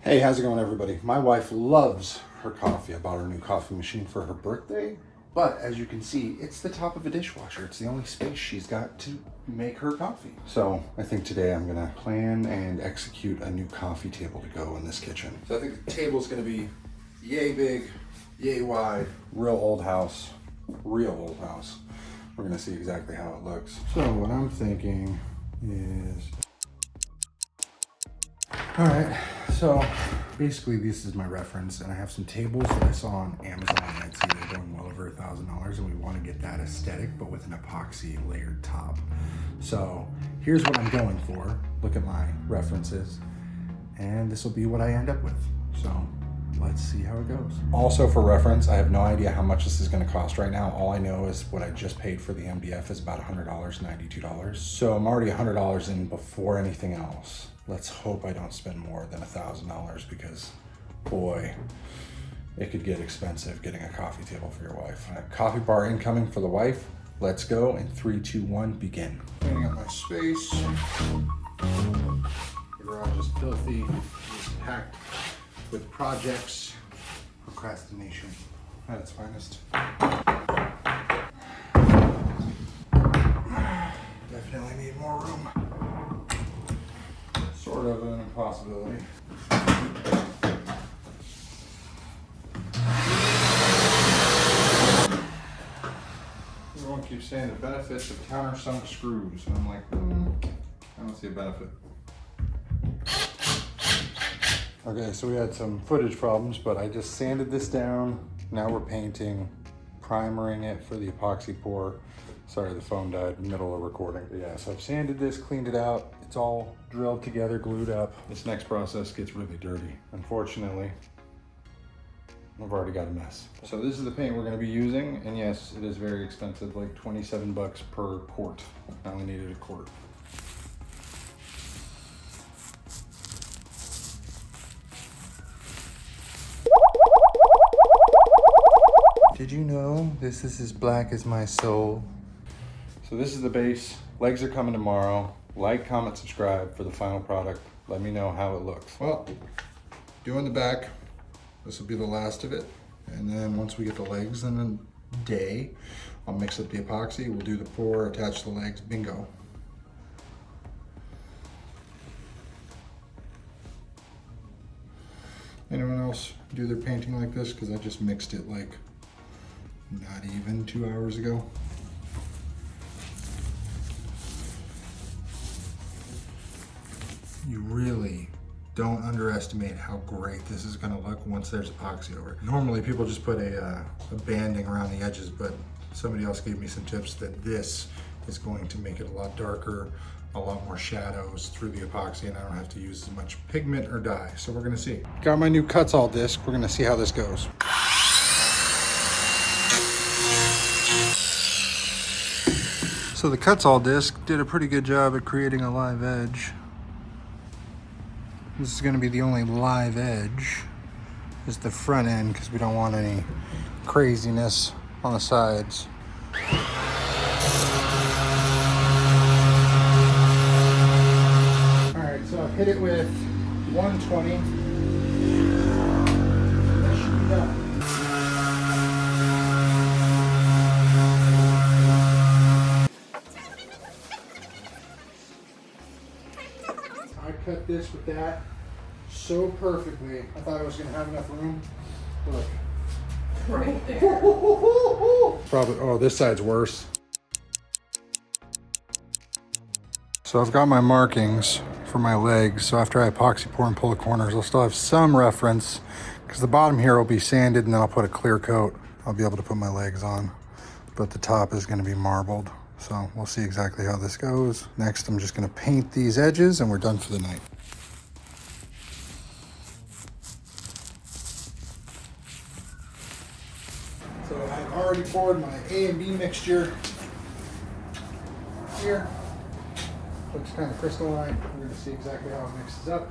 Hey, how's it going, everybody? My wife loves her coffee. I bought her a new coffee machine for her birthday, but as you can see, it's the top of a dishwasher. It's the only space she's got to make her coffee. So I think today I'm gonna plan and execute a new coffee table to go in this kitchen. So I think the table's gonna be yay big, yay wide, real old house. We're gonna see exactly how it looks. So what I'm thinking is, all right, so basically this is my reference, and I have some tables that I saw on Amazon and Etsy. They're going well over $1,000, and we want to get that aesthetic, but with an epoxy layered top. So here's what I'm going for. Look at my references, and this will be what I end up with. So let's see how it goes. Also, for reference, I have no idea how much this is going to cost right now. All I know is what I just paid for the MDF is about $100, $92. So I'm already $100 in before anything else. Let's hope I don't spend more than $1,000, because boy, it could get expensive getting a coffee table for your wife. A coffee bar incoming for the wife. Let's go in 3, 2, 1, begin. Cleaning up my space. The garage is filthy, just packed with projects. Procrastination at its finest. Definitely need more room. Sort of an impossibility. Everyone keeps saying the benefits of countersunk screws, and I'm like, I don't see a benefit. Okay, so we had some footage problems, but I just sanded this down. Now we're painting, primering it for the epoxy pour. Sorry, the phone died in the middle of recording. But yeah, so I've sanded this, cleaned it out. It's all drilled together, glued up. This next process gets really dirty. Unfortunately, I've already got a mess. So this is the paint we're gonna be using. And yes, it is very expensive, like 27 bucks per quart. I only needed a quart. Did you know this is as black as my soul? So this is the base. Legs are coming tomorrow. Like, comment, subscribe for the final product. Let me know how it looks. Well, doing the back. This will be the last of it. And then once we get the legs in a day, I'll mix up the epoxy. We'll do the pour, attach the legs, bingo. Anyone else do their painting like this? Because I just mixed it like not even 2 hours ago. You really don't underestimate how great this is gonna look once there's epoxy over it. Normally people just put a banding around the edges, but somebody else gave me some tips that this is going to make it a lot darker, a lot more shadows through the epoxy, and I don't have to use as much pigment or dye. So we're gonna see. Got my new Cuts-All disc. We're gonna see how this goes. So the Cuts-All disc did a pretty good job at creating a live edge. This is going to be the only live edge, is the front end, because we don't want any craziness on the sides. All right, so I've hit it with 120. That should be done. I cut this with that so perfectly. I thought I was gonna have enough room. Look. Right there. Probably, oh, this side's worse. So I've got my markings for my legs. So after I epoxy pour and pull the corners, I'll still have some reference, because the bottom here will be sanded, and then I'll put a clear coat. I'll be able to put my legs on, but the top is gonna be marbled. So we'll see exactly how this goes. Next, I'm just gonna paint these edges, and we're done for the night. So I've already poured my A and B mixture here. Looks kind of crystalline. We're gonna see exactly how it mixes up.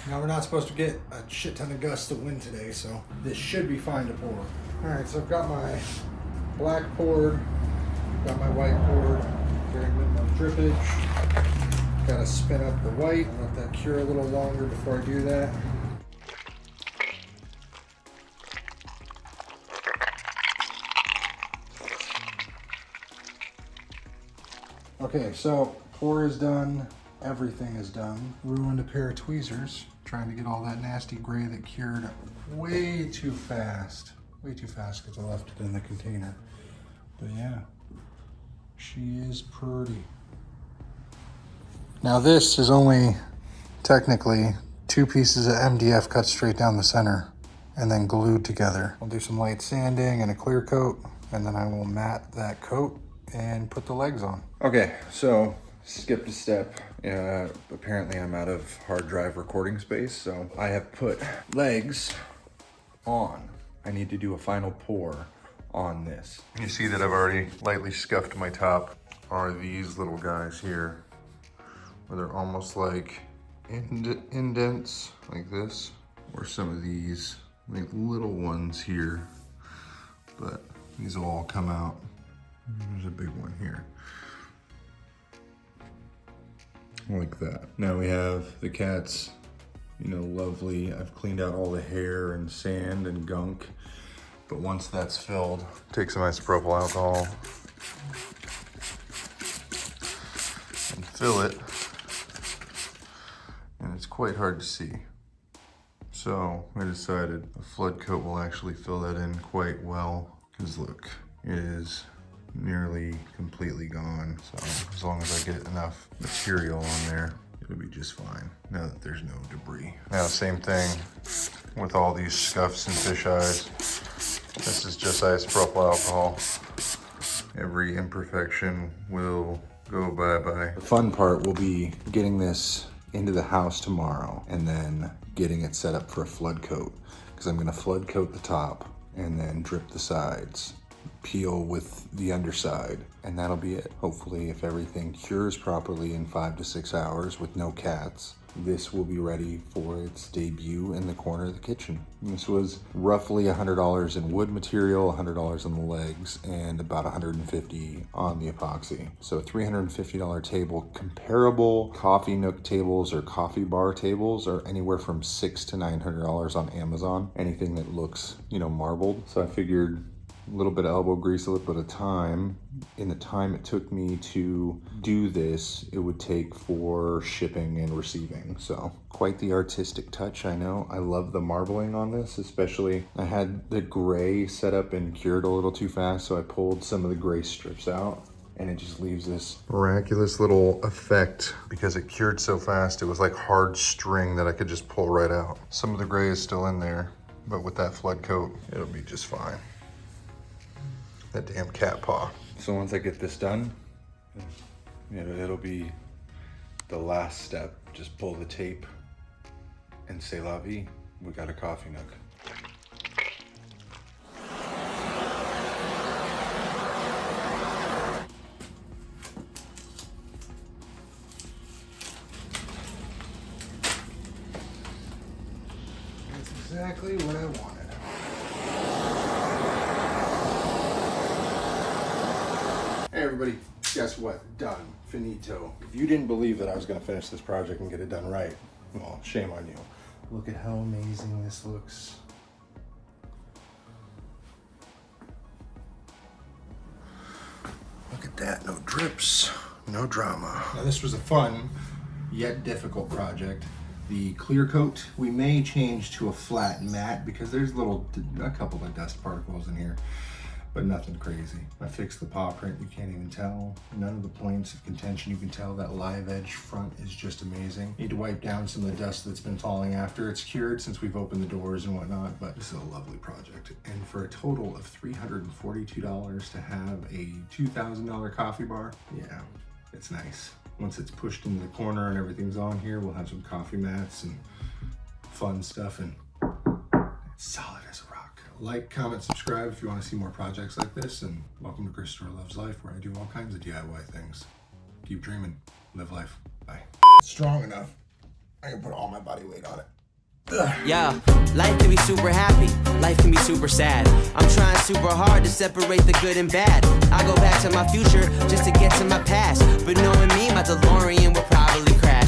Now we're not supposed to get a shit ton of gusts of wind today, so this should be fine to pour. All right, so I've got my black poured, got my white poured, very minimal drippage. Gotta spin up the white, let that cure a little longer before I do that. Okay, so pour is done, everything is done. Ruined a pair of tweezers, trying to get all that nasty gray that cured way too fast. Way too fast because I left it in the container. But yeah, she is pretty. Now this is only technically 2 pieces of MDF cut straight down the center and then glued together. I'll do some light sanding and a clear coat, and then I will mat that coat and put the legs on. Okay, so skipped a step. Apparently I'm out of hard drive recording space, so I have put legs on. I need to do a final pour on this. You see that I've already lightly scuffed my top. Are these little guys here, where they're almost like indents like this, or some of these like little ones here, but these will all come out. There's a big one here, like that. Now we have the cat's, lovely, I've cleaned out all the hair and sand and gunk, but once that's filled, take some isopropyl alcohol and fill it, and it's quite hard to see. So I decided a flood coat will actually fill that in quite well, because look, it is nearly completely gone. So as long as I get enough material on there, it'll be just fine, now that there's no debris. Now, same thing with all these scuffs and fish eyes. This is just isopropyl alcohol. Every imperfection will go bye-bye. The fun part will be getting this into the house tomorrow and then getting it set up for a flood coat, because I'm gonna flood coat the top and then drip the sides, peel with the underside, and that'll be it. Hopefully, if everything cures properly in 5 to 6 hours with no cats, this will be ready for its debut in the corner of the kitchen. This was roughly $100 in wood material, $100 on the legs, and about $150 on the epoxy. So a $350 table. Comparable coffee nook tables or coffee bar tables are anywhere from $600 to $900 on Amazon. Anything that looks, marbled. So I figured a little bit of elbow grease, a little bit of time. In the time it took me to do this, it would take for shipping and receiving. So quite the artistic touch, I know. I love the marbling on this, especially I had the gray set up and cured a little too fast, so I pulled some of the gray strips out, and it just leaves this miraculous little effect. Because it cured so fast, it was like hard string that I could just pull right out. Some of the gray is still in there, but with that flood coat, it'll be just fine. That damn cat paw. So once I get this done, it'll be the last step. Just pull the tape and say la vie. We got a coffee nook. That's exactly what I wanted. Hey everybody, guess what? Done. Finito. If you didn't believe that I was going to finish this project and get it done right, well, shame on you. Look at how amazing this looks. Look at that, no drips, no drama. Now this was a fun, yet difficult project. The clear coat, we may change to a flat matte because there's a couple of dust particles in here, but nothing crazy. I fixed the paw print, you can't even tell. None of the points of contention, you can tell that live edge front is just amazing. Need to wipe down some of the dust that's been falling after it's cured since we've opened the doors and whatnot, but this is a lovely project. And for a total of $342 to have a $2,000 coffee bar, yeah, it's nice. Once it's pushed into the corner and everything's on here, we'll have some coffee mats and fun stuff, and it's solid as a rock. Like, comment, subscribe if you want to see more projects like this, and welcome to Christopher Loves Life, where I do all kinds of DIY things. Keep dreaming, live life, bye. Strong enough, I can put all my body weight on it. Yeah, life can be super happy, life can be super sad. I'm trying super hard to separate the good and bad. I go back to my future just to get to my past, but knowing me, my DeLorean will